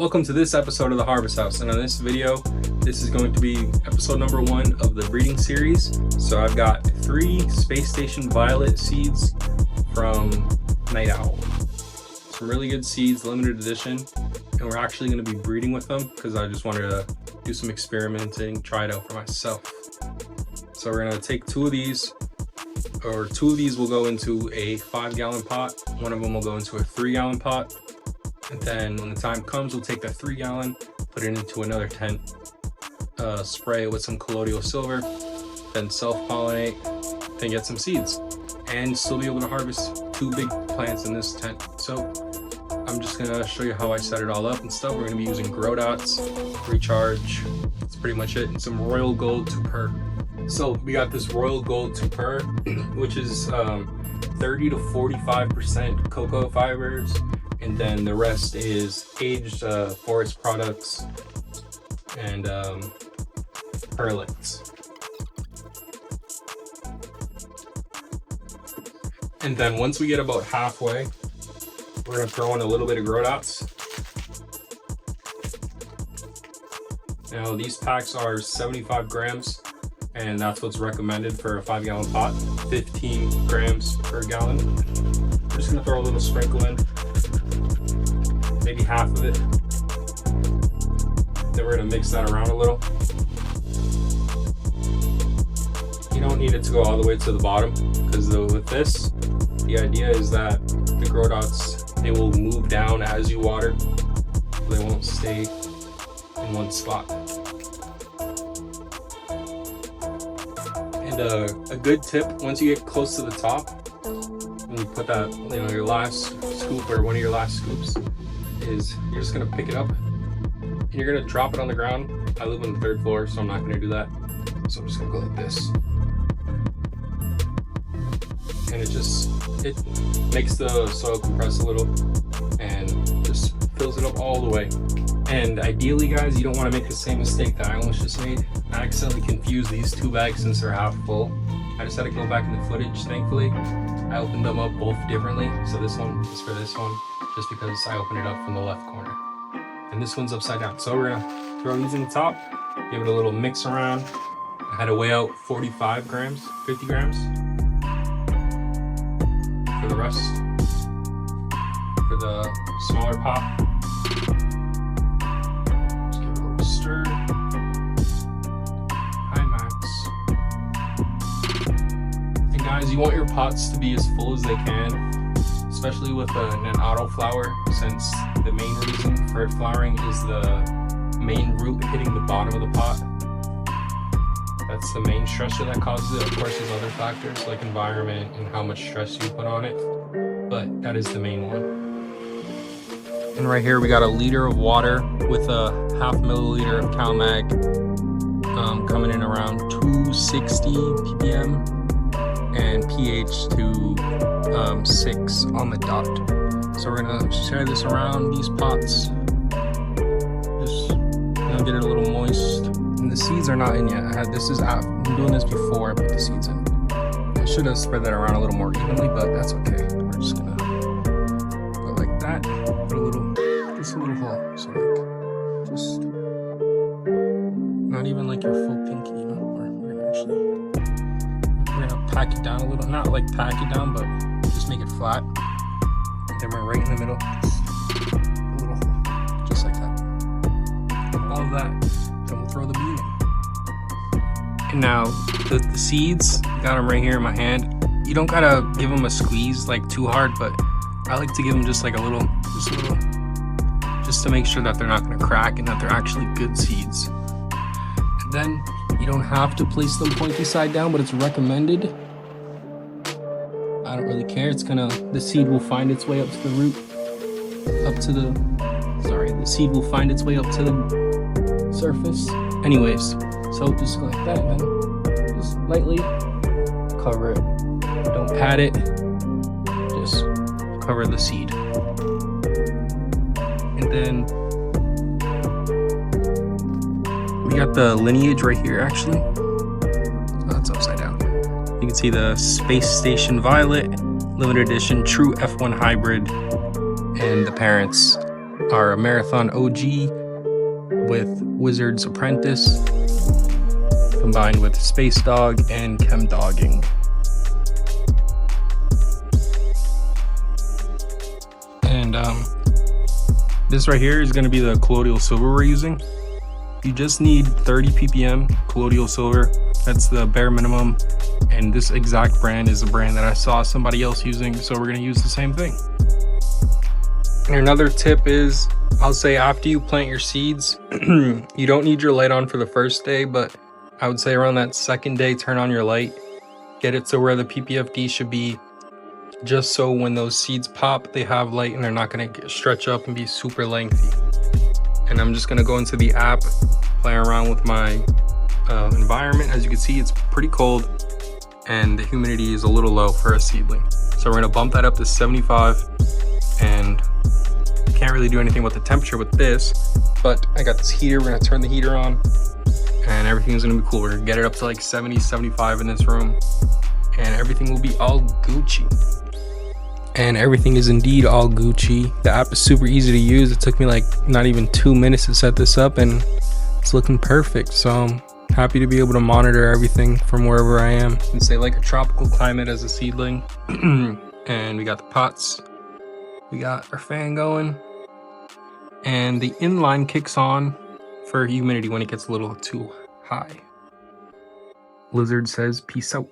welcome to this episode of the Harvest House, and on this video, this is going to be episode number 1 of the breeding series. So I've got 3 Space Station Violet seeds from Night Owl. Some really good seeds, limited edition, and we're actually going to be breeding with them because I just wanted to do some experimenting, try it out for myself. So we're going to take 2 of these, or 2 of these will go into a 5-gallon pot, one of them will go into a 3-gallon pot. And then when the time comes, we'll take that 3-gallon, put it into another tent, spray it with some colloidal silver, then self-pollinate, then get some seeds, and still be able to harvest 2 big plants in this tent. So I'm just gonna show you how I set it all up and stuff. We're gonna be using grow dots, recharge, that's pretty much it, and some Royal Gold to Per. So we got this Royal Gold to Per, which is 30 to 45% cocoa fibers, and then the rest is aged forest products and perlits. And then once we get about halfway, we're gonna throw in a little bit of grow dots. Now these packs are 75 grams, and that's what's recommended for a 5-gallon pot, 15 grams per gallon. I'm just gonna throw a little sprinkle in, maybe half of it. Then we're gonna mix that around a little. You don't need it to go all the way to the bottom, because with this, the idea is that the grow dots, they will move down as you water. They won't stay in one spot. And a good tip, once you get close to the top, when you put that, your last scoop or one of your last scoops, is you're just gonna pick it up and you're gonna drop it on the ground. I live on the 3rd floor, so I'm not gonna do that. So I'm just gonna go like this. And it makes the soil compress a little and just fills it up all the way. And ideally, guys, you don't want to make the same mistake that I almost just made. I accidentally confused these 2 bags since they're half full. I just had to go back in the footage, thankfully. I opened them up both differently. So this one is for this one, just because I opened it up from the left corner. And this one's upside down. So we're gonna throw these in the top, give it a little mix around. I had to weigh out 45 grams, 50 grams. For the rest, for the smaller pot, just give it a little stir. Hi, Max. And guys, you want your pots to be as full as they can, especially with an Autoflower, since the main reason for it flowering is the main root hitting the bottom of the pot. That's the main stressor that causes it. Of course, there's other factors like environment and how much stress you put on it, but that is the main one. And right here we got a liter of water with a half milliliter of CalMag, coming in around 260 ppm and pH to 6 on the dot. So we're gonna share this around these pots, just get it a little moist. And the seeds are not in yet. I'm doing this before I put the seeds in. I should have spread that around a little more evenly, but that's okay. We're just gonna go like that. Put just a little hole. So like, just not even like your full pinky, we're gonna pack it down a little. Not like pack it down, but just make it flat. And then we're right in the middle. Just a little hole, just like that. All of that. Then we'll throw the bean in. And now the seeds, got them right here in my hand. You don't gotta give them a squeeze like too hard, but I like to give them just a little, just to make sure that they're not gonna crack and that they're actually good seeds. And then you don't have to place them pointy side down, but it's recommended. I don't really care. The seed will find its way up to the root, the seed will find its way up to the surface. Anyways, so just go like that, and then just lightly cover it. Don't pat it, just cover the seed. And then we got the lineage right here, actually. Oh, it's upside down. You can see the Space Station Violet, limited edition, true F1 hybrid, and the parents our Marathon OG with Wizard's Apprentice, combined with Space Dog and Chem Dogging. And this right here is going to be the colloidal silver we're using. You just need 30 ppm colloidal silver. That's the bare minimum. And this exact brand is a brand that I saw somebody else using, so we're going to use the same thing. And another tip is, I'll say after you plant your seeds, you don't need your light on for the first day, but I would say around that second day, turn on your light. Get it to where the PPFD should be, just so when those seeds pop, they have light and they're not going to stretch up and be super lengthy. And I'm just going to go into the app, play around with my environment. As you can see, it's pretty cold and the humidity is a little low for a seedling. So we're going to bump that up to 75, and can't really do anything with the temperature with this, but I got this heater. We're going to turn the heater on and everything's going to be cool. We're going to get it up to like 70, 75 in this room, and everything will be all Gucci. And everything is indeed all Gucci. The app is super easy to use. It took me like not even 2 minutes to set this up, and it's looking perfect. So I'm happy to be able to monitor everything from wherever I am. And say like a tropical climate as a seedling. And we got the pots. We got our fan going. And the inline kicks on for humidity when it gets a little too high. Lizard says peace out.